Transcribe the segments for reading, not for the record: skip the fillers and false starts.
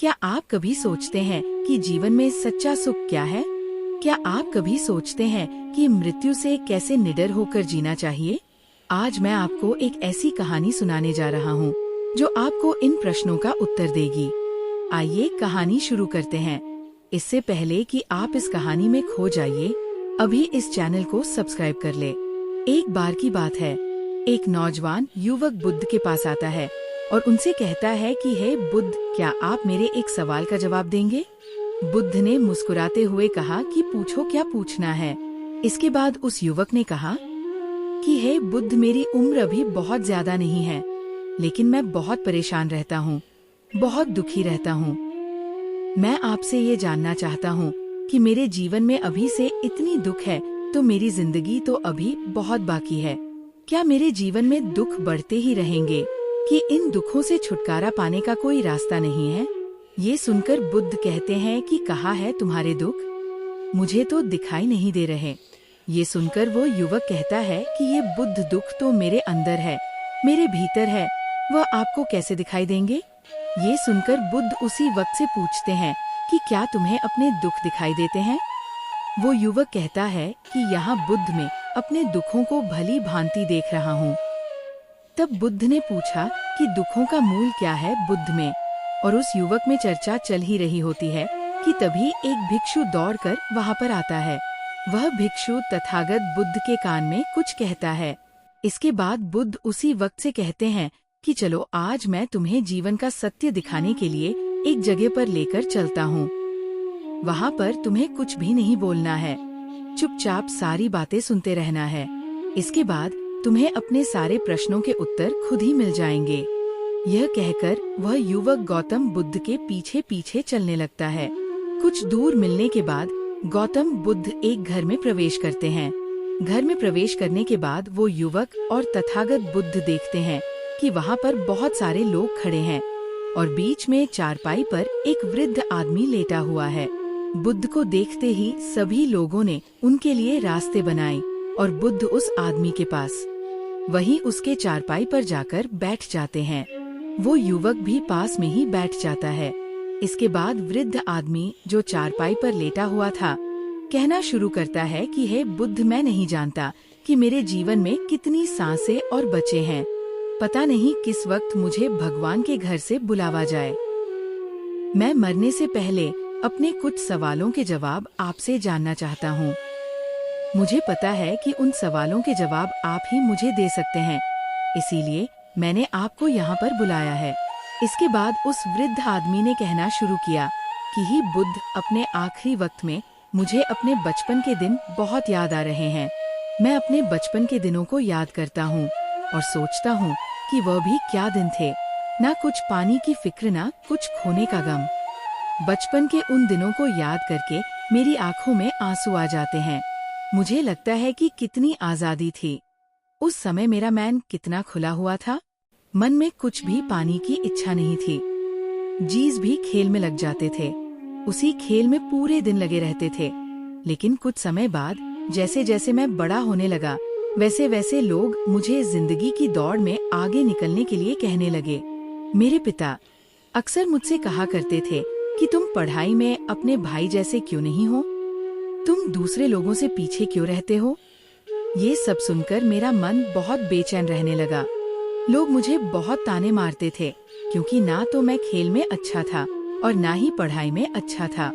क्या आप कभी सोचते हैं कि जीवन में सच्चा सुख क्या है? क्या आप कभी सोचते हैं कि मृत्यु से कैसे निडर होकर जीना चाहिए? आज मैं आपको एक ऐसी कहानी सुनाने जा रहा हूँ जो आपको इन प्रश्नों का उत्तर देगी। आइए कहानी शुरू करते हैं। इससे पहले कि आप इस कहानी में खो जाइए, अभी इस चैनल को सब्सक्राइब कर ले। एक बार की बात है, एक नौजवान युवक बुद्ध के पास आता है और उनसे कहता है कि हे बुद्ध, क्या आप मेरे एक सवाल का जवाब देंगे? बुद्ध ने मुस्कुराते हुए कहा कि पूछो, क्या पूछना है। इसके बाद उस युवक ने कहा कि हे बुद्ध, मेरी उम्र अभी बहुत ज्यादा नहीं है, लेकिन मैं बहुत परेशान रहता हूँ, बहुत दुखी रहता हूँ। मैं आपसे ये जानना चाहता हूँ कि मेरे जीवन में अभी से इतनी दुख है, तो मेरी जिंदगी तो अभी बहुत बाकी है। क्या मेरे जीवन में दुख बढ़ते ही रहेंगे कि इन दुखों से छुटकारा पाने का कोई रास्ता नहीं है? ये सुनकर बुद्ध कहते हैं कि कहाँ है तुम्हारे दुख? मुझे तो दिखाई नहीं दे रहे। ये सुनकर वो युवक कहता है कि ये बुद्ध, दुख तो मेरे अंदर है, मेरे भीतर है, वह आपको कैसे दिखाई देंगे? ये सुनकर बुद्ध उसी वक्त से पूछते हैं कि क्या तुम्हें अपने दुख दिखाई देते हैं? वो युवक कहता है कि यहाँ बुद्ध में अपने दुखों को भली भांति देख रहा हूँ। तब बुद्ध ने पूछा कि दुखों का मूल क्या है बुद्ध में, और उस युवक में चर्चा चल ही रही होती है कि तभी एक भिक्षु दौड़कर वहाँ पर आता है। वह भिक्षु तथागत बुद्ध के कान में कुछ कहता है। इसके बाद बुद्ध उसी वक्त से कहते हैं कि चलो, आज मैं तुम्हें जीवन का सत्य दिखाने के लिए एक जगह पर लेकर चलता हूँ। वहाँ पर तुम्हें कुछ भी नहीं बोलना है, चुपचाप सारी बातें सुनते रहना है। इसके बाद तुम्हें अपने सारे प्रश्नों के उत्तर खुद ही मिल जाएंगे। यह कहकर वह युवक गौतम बुद्ध के पीछे पीछे चलने लगता है। कुछ दूर मिलने के बाद गौतम बुद्ध एक घर में प्रवेश करते हैं। घर में प्रवेश करने के बाद वो युवक और तथागत बुद्ध देखते हैं कि वहाँ पर बहुत सारे लोग खड़े हैं और बीच में चारपाई पर एक वृद्ध आदमी लेटा हुआ है। बुद्ध को देखते ही सभी लोगों ने उनके लिए रास्ते बनाए और बुद्ध उस आदमी के पास वहीं उसके चारपाई पर जाकर बैठ जाते हैं। वो युवक भी पास में ही बैठ जाता है। इसके बाद वृद्ध आदमी जो चारपाई पर लेटा हुआ था कहना शुरू करता है कि हे बुद्ध, मैं नहीं जानता कि मेरे जीवन में कितनी सांसें और बचे हैं। पता नहीं किस वक्त मुझे भगवान के घर से बुलावा जाए। मैं मरने से पहले अपने कुछ सवालों के जवाब आपसे जानना चाहता हूँ। मुझे पता है कि उन सवालों के जवाब आप ही मुझे दे सकते हैं, इसीलिए मैंने आपको यहाँ पर बुलाया है। इसके बाद उस वृद्ध आदमी ने कहना शुरू किया कि ही बुद्ध, अपने आखिरी वक्त में मुझे अपने बचपन के दिन बहुत याद आ रहे हैं। मैं अपने बचपन के दिनों को याद करता हूँ और सोचता हूँ कि वह भी क्या दिन थे, ना कुछ पानी की फिक्र, ना कुछ खोने का गम। बचपन के उन दिनों को याद करके मेरी आंखों में आंसू आ जाते हैं। मुझे लगता है कि कितनी आजादी थी। उस समय मेरा मन कितना खुला हुआ था। मन में कुछ भी पाने की इच्छा नहीं थी। जीज भी खेल में लग जाते थे, उसी खेल में पूरे दिन लगे रहते थे। लेकिन कुछ समय बाद जैसे जैसे मैं बड़ा होने लगा, वैसे वैसे लोग मुझे जिंदगी की दौड़ में आगे निकलने के लिए कहने लगे। मेरे पिता अक्सर मुझसे कहा करते थे कि तुम पढ़ाई में अपने भाई जैसे क्यों नहीं हो, तुम दूसरे लोगों से पीछे क्यों रहते हो। ये सब सुनकर मेरा मन बहुत बेचैन रहने लगा। लोग मुझे बहुत ताने मारते थे, क्योंकि ना तो मैं खेल में अच्छा था और ना ही पढ़ाई में अच्छा था।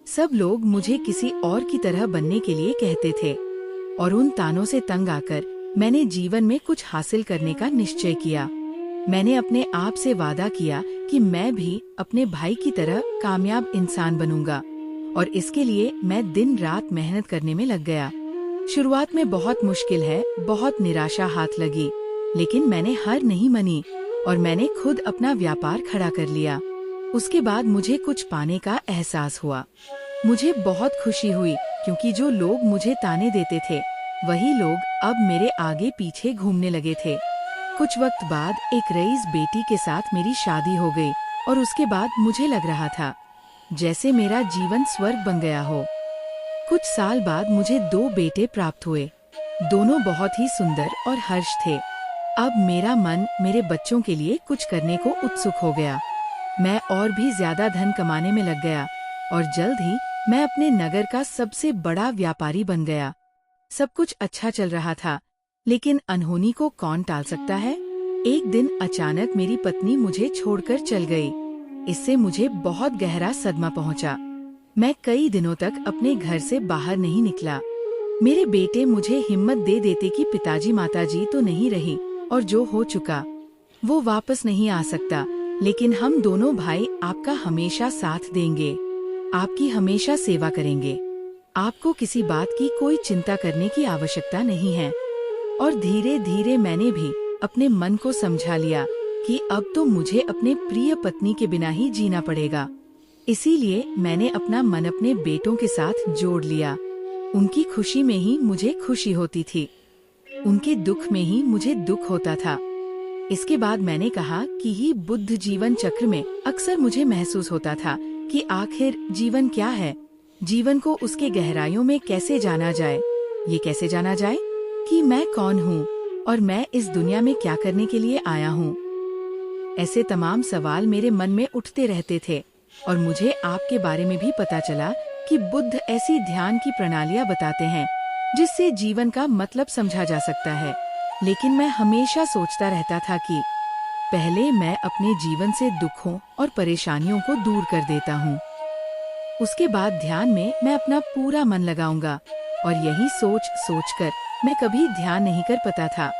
सब लोग मुझे किसी और की तरह बनने के लिए कहते थे, और उन तानों से तंग आकर मैंने जीवन में कुछ हासिल करने का निश्चय किया। मैंने अपने आप से वादा किया कि मैं भी अपने भाई की तरह कामयाब इंसान बनूंगा, और इसके लिए मैं दिन रात मेहनत करने में लग गया। शुरुआत में बहुत मुश्किल है, बहुत निराशा हाथ लगी, लेकिन मैंने हार नहीं मानी और मैंने खुद अपना व्यापार खड़ा कर लिया। उसके बाद मुझे कुछ पाने का एहसास हुआ। मुझे बहुत खुशी हुई, क्योंकि जो लोग मुझे ताने देते थे वही लोग अब मेरे आगे पीछे घूमने लगे थे। कुछ वक्त बाद एक रईस बेटी के साथ मेरी शादी हो गई और उसके बाद मुझे लग रहा था जैसे मेरा जीवन स्वर्ग बन गया हो। कुछ साल बाद मुझे 2 बेटे प्राप्त हुए। दोनों बहुत ही सुंदर और हर्ष थे। अब मेरा मन मेरे बच्चों के लिए कुछ करने को उत्सुक हो गया। मैं और भी ज्यादा धन कमाने में लग गया और जल्द ही मैं अपने नगर का सबसे बड़ा व्यापारी बन गया। सब कुछ अच्छा चल रहा था, लेकिन अनहोनी को कौन टाल सकता है। एक दिन अचानक मेरी पत्नी मुझे छोड़कर चल गई। इससे मुझे बहुत गहरा सदमा पहुंचा। मैं कई दिनों तक अपने घर से बाहर नहीं निकला। मेरे बेटे मुझे हिम्मत दे देते कि पिताजी माताजी तो नहीं रही और जो हो चुका वो वापस नहीं आ सकता, लेकिन हम दोनों भाई आपका हमेशा साथ देंगे, आपकी हमेशा सेवा करेंगे। आपको किसी बात की कोई चिंता करने की आवश्यकता नहीं है। और धीरे धीरे मैंने भी अपने मन को समझा लिया कि अब तो मुझे अपने प्रिय पत्नी के बिना ही जीना पड़ेगा। इसीलिए मैंने अपना मन अपने बेटों के साथ जोड़ लिया। उनकी खुशी में ही मुझे खुशी होती थी, उनके दुख में ही मुझे दुख होता था। इसके बाद मैंने कहा कि ही बुद्ध जीवन चक्र में अक्सर मुझे महसूस होता था कि आखिर जीवन क्या है, जीवन को उसके गहराइयों में कैसे जाना जाए। ये कैसे जाना जाए कि मैं कौन हूँ और मैं इस दुनिया में क्या करने के लिए आया हूँ। ऐसे तमाम सवाल मेरे मन में उठते रहते थे और मुझे आपके बारे में भी पता चला कि बुद्ध ऐसी ध्यान की प्रणालियाँ बताते हैं जिससे जीवन का मतलब समझा जा सकता है। लेकिन मैं हमेशा सोचता रहता था कि पहले मैं अपने जीवन से दुखों और परेशानियों को दूर कर देता हूँ, उसके बाद ध्यान में मैं अपना पूरा मन लगाऊंगा। और यही सोच सोचकर मैं कभी ध्यान नहीं कर पाता था।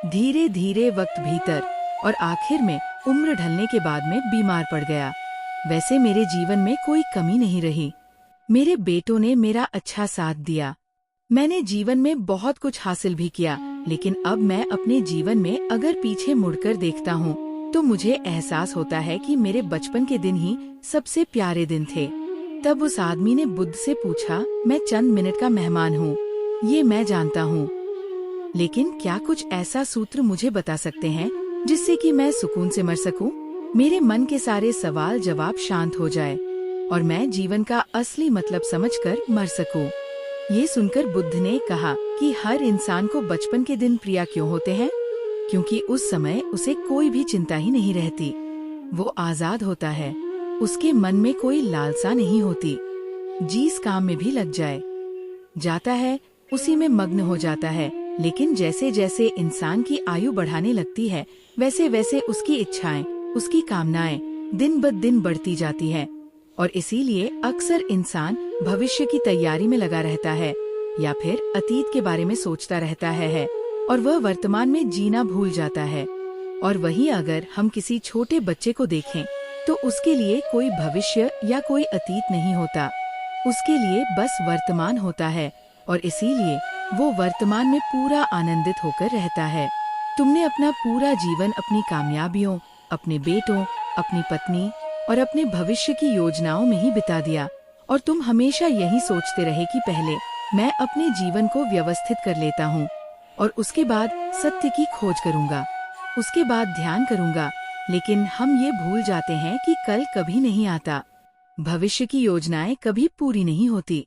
धीरे धीरे वक्त भीतर और आखिर में उम्र ढलने के बाद में बीमार पड़ गया। वैसे मेरे जीवन में कोई कमी नहीं रही। मेरे बेटों ने मेरा अच्छा साथ दिया। मैंने जीवन में बहुत कुछ हासिल भी किया, लेकिन अब मैं अपने जीवन में अगर पीछे मुड़कर देखता हूँ तो मुझे एहसास होता है कि मेरे बचपन के दिन ही सबसे प्यारे दिन थे। तब उस आदमी ने बुद्ध से पूछा, मैं चंद मिनट का मेहमान हूँ, ये मैं जानता हूँ, लेकिन क्या कुछ ऐसा सूत्र मुझे बता सकते हैं जिससे कि मैं सुकून से मर सकूं? मेरे मन के सारे सवाल जवाब शांत हो जाए और मैं जीवन का असली मतलब समझकर मर सकूं। ये सुनकर बुद्ध ने कहा कि हर इंसान को बचपन के दिन प्रिय क्यों होते हैं? क्योंकि उस समय उसे कोई भी चिंता ही नहीं रहती। वो आजाद होता है, उसके मन में कोई लालसा नहीं होती। जिस काम में भी लग जाता है उसी में मग्न हो जाता है। लेकिन जैसे जैसे इंसान की आयु बढ़ाने लगती है, वैसे वैसे उसकी इच्छाएं, उसकी कामनाएं दिन ब दिन बढ़ती जाती है। और इसीलिए अक्सर इंसान भविष्य की तैयारी में लगा रहता है या फिर अतीत के बारे में सोचता रहता है और वह वर्तमान में जीना भूल जाता है। और वहीं अगर हम किसी छोटे बच्चे को देखें तो उसके लिए कोई भविष्य या कोई अतीत नहीं होता, उसके लिए बस वर्तमान होता है और इसीलिए वो वर्तमान में पूरा आनंदित होकर रहता है। तुमने अपना पूरा जीवन अपनी कामयाबियों, अपने बेटों, अपनी पत्नी और अपने भविष्य की योजनाओं में ही बिता दिया और तुम हमेशा यही सोचते रहे कि पहले मैं अपने जीवन को व्यवस्थित कर लेता हूँ और उसके बाद सत्य की खोज करूँगा, उसके बाद ध्यान करूँगा। लेकिन हम ये भूल जाते हैं कि कल कभी नहीं आता, भविष्य की योजनाएं कभी पूरी नहीं होती।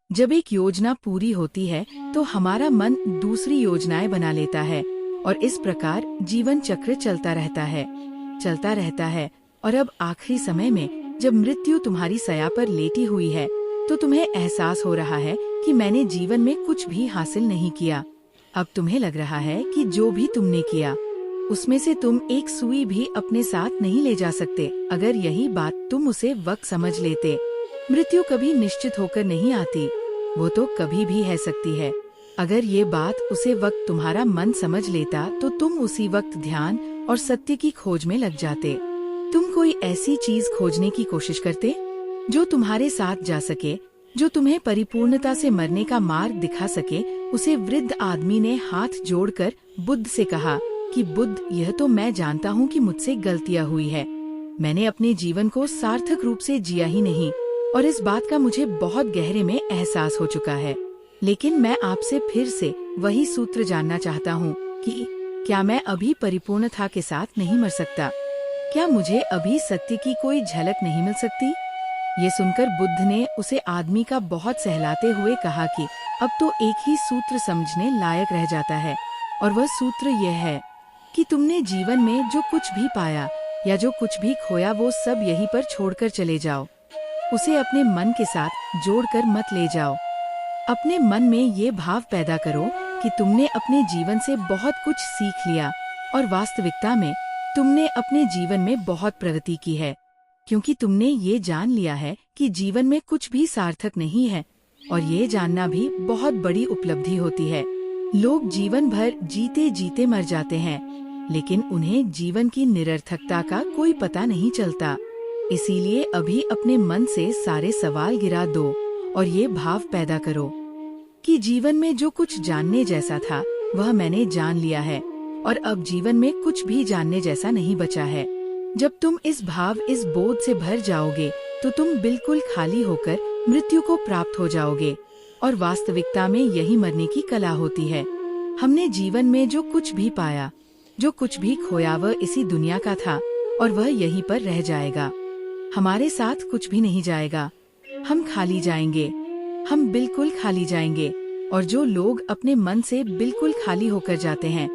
जब एक योजना पूरी होती है तो हमारा मन दूसरी योजनाएं बना लेता है और इस प्रकार जीवन चक्र चलता रहता है। और अब आखिरी समय में जब मृत्यु तुम्हारी सया पर लेटी हुई है तो तुम्हें एहसास हो रहा है कि मैंने जीवन में कुछ भी हासिल नहीं किया। अब तुम्हें लग रहा है कि जो भी तुमने किया उसमें से तुम एक सुई भी अपने साथ नहीं ले जा सकते। अगर यही बात तुम उसे वक्त समझ लेते, मृत्यु कभी निश्चित होकर नहीं आती, वो तो कभी भी है सकती है। अगर ये बात उसे वक्त तुम्हारा मन समझ लेता तो तुम उसी वक्त ध्यान और सत्य की खोज में लग जाते। तुम कोई ऐसी चीज खोजने की कोशिश करते जो तुम्हारे साथ जा सके, जो तुम्हें परिपूर्णता से मरने का मार्ग दिखा सके। उसे वृद्ध आदमी ने हाथ जोड़कर बुद्ध से कहा कि बुद्ध, यह तो मैं जानता हूँ कि मुझसे गलतियाँ हुई है, मैंने अपने जीवन को सार्थक रूप से जिया ही नहीं और इस बात का मुझे बहुत गहरे में एहसास हो चुका है। लेकिन मैं आपसे फिर से वही सूत्र जानना चाहता हूँ कि क्या मैं अभी परिपूर्णता के साथ नहीं मर सकता? क्या मुझे अभी सत्य की कोई झलक नहीं मिल सकती? ये सुनकर बुद्ध ने उसे आदमी का बहुत सहलाते हुए कहा कि अब तो एक ही सूत्र समझने लायक रह जाता है और वह सूत्र यह है कि तुमने जीवन में जो कुछ भी पाया या जो कुछ भी खोया वो सब यहीं पर छोड़कर चले जाओ। उसे अपने मन के साथ जोड़कर मत ले जाओ। अपने मन में ये भाव पैदा करो कि तुमने अपने जीवन से बहुत कुछ सीख लिया और वास्तविकता में तुमने अपने जीवन में बहुत प्रगति की है, क्योंकि तुमने ये जान लिया है कि जीवन में कुछ भी सार्थक नहीं है, और ये जानना भी बहुत बड़ी उपलब्धि होती है। लोग जीवन भर जीते जीते मर जाते हैं, लेकिन उन्हें जीवन की निरर्थकता का कोई पता नहीं चलता। इसीलिए अभी अपने मन से सारे सवाल गिरा दो और ये भाव पैदा करो कि जीवन में जो कुछ जानने जैसा था वह मैंने जान लिया है, और अब जीवन में कुछ भी जानने जैसा नहीं बचा है। जब तुम इस भाव, इस बोध से भर जाओगे तो तुम बिल्कुल खाली होकर मृत्यु को प्राप्त हो जाओगे, और वास्तविकता में यही मरने की कला होती है। हमने जीवन में जो कुछ भी पाया, जो कुछ भी खोया, वह इसी दुनिया का था और वह यहीं पर रह जाएगा। हमारे साथ कुछ भी नहीं जाएगा। हम खाली जाएंगे, हम बिल्कुल खाली जाएंगे। और जो लोग अपने मन से बिल्कुल खाली होकर जाते हैं,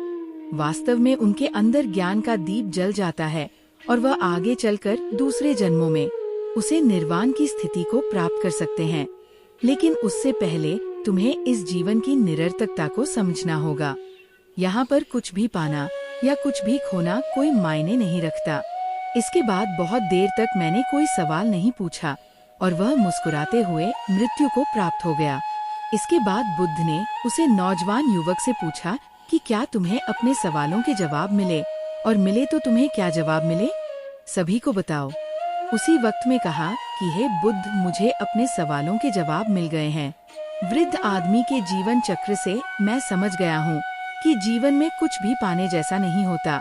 वास्तव में उनके अंदर ज्ञान का दीप जल जाता है और वह आगे चलकर दूसरे जन्मों में उसे निर्वाण की स्थिति को प्राप्त कर सकते हैं। लेकिन उससे पहले तुम्हें इस जीवन की निरर्थकता को समझना होगा। यहाँ पर कुछ भी पाना या कुछ भी खोना कोई मायने नहीं रखता। इसके बाद बहुत देर तक मैंने कोई सवाल नहीं पूछा और वह मुस्कुराते हुए मृत्यु को प्राप्त हो गया। इसके बाद बुद्ध ने उसे नौजवान युवक से पूछा कि क्या तुम्हें अपने सवालों के जवाब मिले, और मिले तो तुम्हें क्या जवाब मिले, सभी को बताओ। उसी वक्त में कहा कि हे बुद्ध, मुझे अपने सवालों के जवाब मिल गए हैं। वृद्ध आदमी के जीवन चक्र से मैं समझ गया हूँ कि जीवन में कुछ भी पाने जैसा नहीं होता।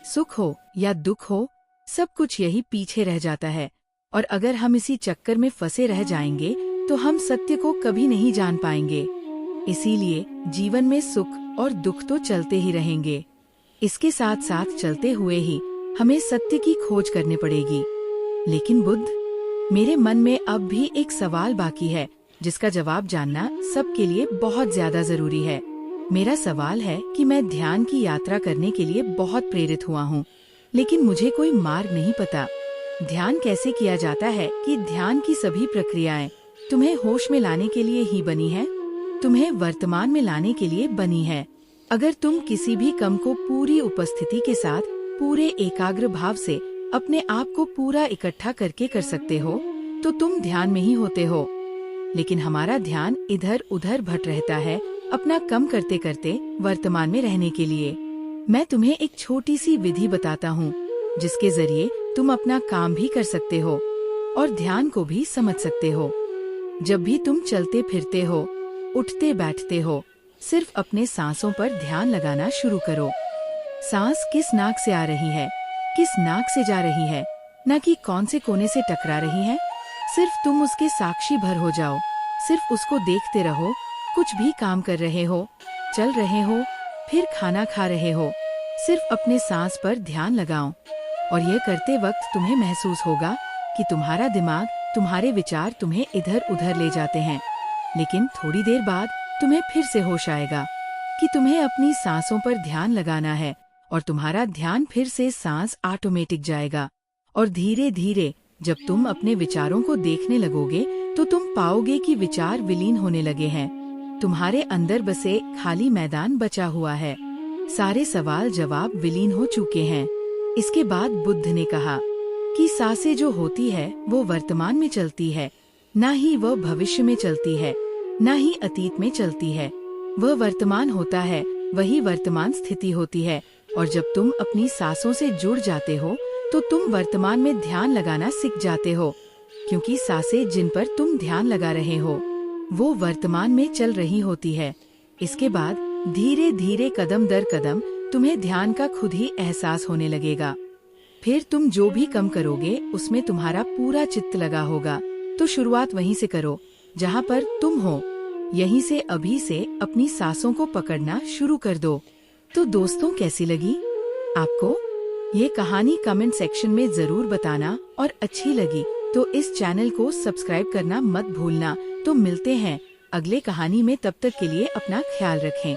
सुख हो या दुख हो, सब कुछ यही पीछे रह जाता है, और अगर हम इसी चक्कर में फंसे रह जाएंगे तो हम सत्य को कभी नहीं जान पाएंगे। इसीलिए जीवन में सुख और दुख तो चलते ही रहेंगे। इसके साथ साथ चलते हुए ही हमें सत्य की खोज करनी पड़ेगी। लेकिन बुद्ध, मेरे मन में अब भी एक सवाल बाकी है जिसका जवाब जानना सबके लिए बहुत ज्यादा जरूरी है। मेरा सवाल है कि मैं ध्यान की यात्रा करने के लिए बहुत प्रेरित हुआ हूँ, लेकिन मुझे कोई मार्ग नहीं पता। ध्यान कैसे किया जाता है कि ध्यान की सभी प्रक्रियाएं तुम्हें होश में लाने के लिए ही बनी है, तुम्हें वर्तमान में लाने के लिए बनी है। अगर तुम किसी भी काम को पूरी उपस्थिति के साथ, पूरे एकाग्र भाव से अपने आप को पूरा इकट्ठा करके कर सकते हो तो तुम ध्यान में ही होते हो। लेकिन हमारा ध्यान इधर उधर भट रहता है अपना कम करते करते वर्तमान में रहने के लिए। मैं तुम्हें एक छोटी सी विधि बताता हूँ जिसके जरिए तुम अपना काम भी कर सकते हो और ध्यान को भी समझ सकते हो। जब भी तुम चलते फिरते हो, उठते बैठते हो, सिर्फ अपने सांसों पर ध्यान लगाना शुरू करो। सांस किस नाक से आ रही है, किस नाक से जा रही है, न कि कौन से कोने से टकरा रही है। सिर्फ तुम उसके साक्षी भर हो जाओ, सिर्फ उसको देखते रहो। कुछ भी काम कर रहे हो, चल रहे हो, फिर खाना खा रहे हो, सिर्फ अपने सांस पर ध्यान लगाओ। और यह करते वक्त तुम्हें महसूस होगा कि तुम्हारा दिमाग, तुम्हारे विचार तुम्हें इधर उधर ले जाते हैं। लेकिन थोड़ी देर बाद तुम्हें फिर से होश आएगा कि तुम्हें अपनी सांसों पर ध्यान लगाना है, और तुम्हारा ध्यान फिर से सांस ऑटोमेटिक जाएगा। और धीरे धीरे जब तुम अपने विचारों को देखने लगोगे तो तुम पाओगे कि विचार विलीन होने लगे हैं। तुम्हारे अंदर बसे खाली मैदान बचा हुआ है। सारे सवाल जवाब विलीन हो चुके हैं। इसके बाद बुद्ध ने कहा कि सांसें जो होती है वो वर्तमान में चलती है, ना ही वह भविष्य में चलती है, ना ही अतीत में चलती है। वह वर्तमान होता है, वही वर्तमान स्थिति होती है। और जब तुम अपनी सांसों से जुड़ जाते हो तो तुम वर्तमान में ध्यान लगाना सीख जाते हो, क्योंकि सांसें जिन पर तुम ध्यान लगा रहे हो वो वर्तमान में चल रही होती है। इसके बाद धीरे धीरे कदम दर कदम तुम्हें ध्यान का खुद ही एहसास होने लगेगा। फिर तुम जो भी काम करोगे उसमें तुम्हारा पूरा चित्त लगा होगा। तो शुरुआत वहीं से करो जहाँ पर तुम हो। यहीं से अभी से अपनी सांसों को पकड़ना शुरू कर दो। तो दोस्तों, कैसी लगी आपको ये कहानी? कमेंट सेक्शन में जरूर बताना, और अच्छी लगी तो इस चैनल को सब्सक्राइब करना मत भूलना। तो मिलते हैं अगले कहानी में, तब तक के लिए अपना ख्याल रखें।